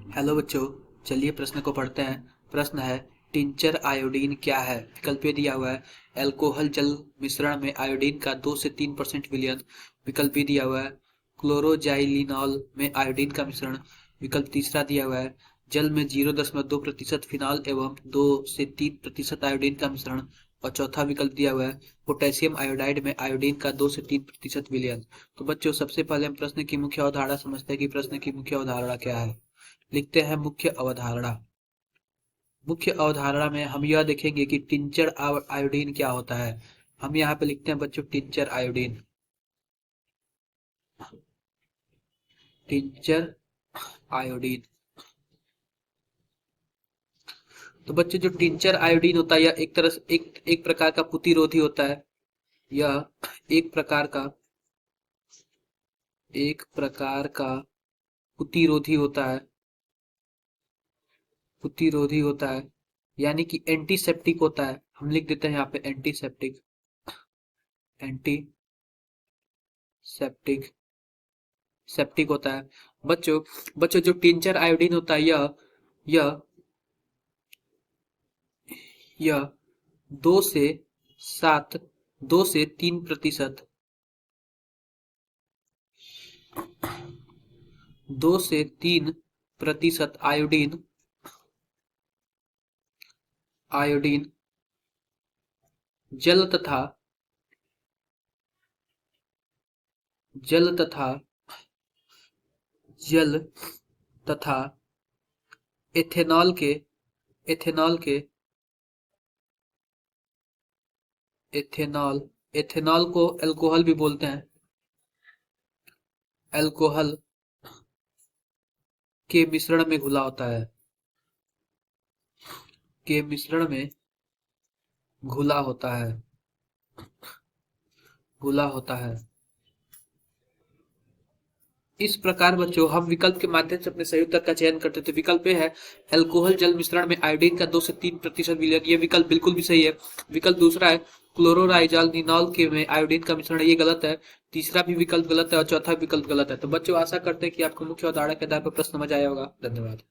Hello बच्चों, चलिए प्रश्न को पढ़ते हैं। प्रश्न है, टिंचर आयोडीन क्या है? विकल्प ए दिया हुआ है, अल्कोहल जल मिश्रण में आयोडीन का 2 से 3% विलयन। विकल्प बी दिया हुआ है, क्लोरोजाइलिनॉल में आयोडीन का मिश्रण। विकल्प तीसरा दिया हुआ है, जल में 0.2% फिनॉल एवं 2 से 3% आयोडीन का मिश्रण। और चौथा विकल्प दिया हुआ है, पोटेशियम आयोडाइड में आयोडीन का 2 से 3% विलयन। तो बच्चों, सबसे पहले हम प्रश्न की मुख्य अवधारणा समझते हैं कि प्रश्न की मुख्य अवधारणा क्या है। लिखते हैं मुख्य अवधारणा। मुख्य अवधारणा में हम यह देखेंगे कि टिंचर आयोडीन क्या होता है। हम यहाँ पे लिखते हैं बच्चों टिंचर आयोडीन। Tincture iodine. तो बच्चों, जो टिंचर आयोडीन होता है यह एक तरह से एक प्रकार का पुतिरोधी होता है। यह एक प्रकार का एक प्रकार का पुतिरोधी होता है। पुतिरोधी होता है यानी कि एंटीसेप्टिक होता है। हम लिख देते हैं यहाँ पे एंटीसेप्टिक। एंटीसेप्टिक सेप्टिक होता है। बच्चों बच्चों जो टिंचर आयोडीन होता है यह यह 2 से 7 2 से 3% 2 से 3% आयोडीन आयोडीन जल तथा जल तथा जल तथा एथेनॉल के एथेनॉल के एथेनॉल एथेनॉल को अल्कोहल भी बोलते हैं। अल्कोहल के मिश्रण में घुला होता है। के मिश्रण में घुला होता है। घुला होता है। इस प्रकार बच्चों हम विकल्प के माध्यम से अपने सही उत्तर का चयन करते थे। विकल्प ए है, अल्कोहल जल मिश्रण में आयोडीन का 2 से 3% विलयन। ये विकल्प बिल्कुल भी सही है। विकल्प दूसरा है, क्लोरोराइजालनिनॉल के में आयोडीन का मिश्रण है। ये गलत है। तीसरा भी विकल्प गलत है और चौथा विकल्प गलत है। तो बच्चों, आशा करते हैं कि आपको मुख्य अवधारणा के आधार पर प्रश्न समझ आया होगा। धन्यवाद।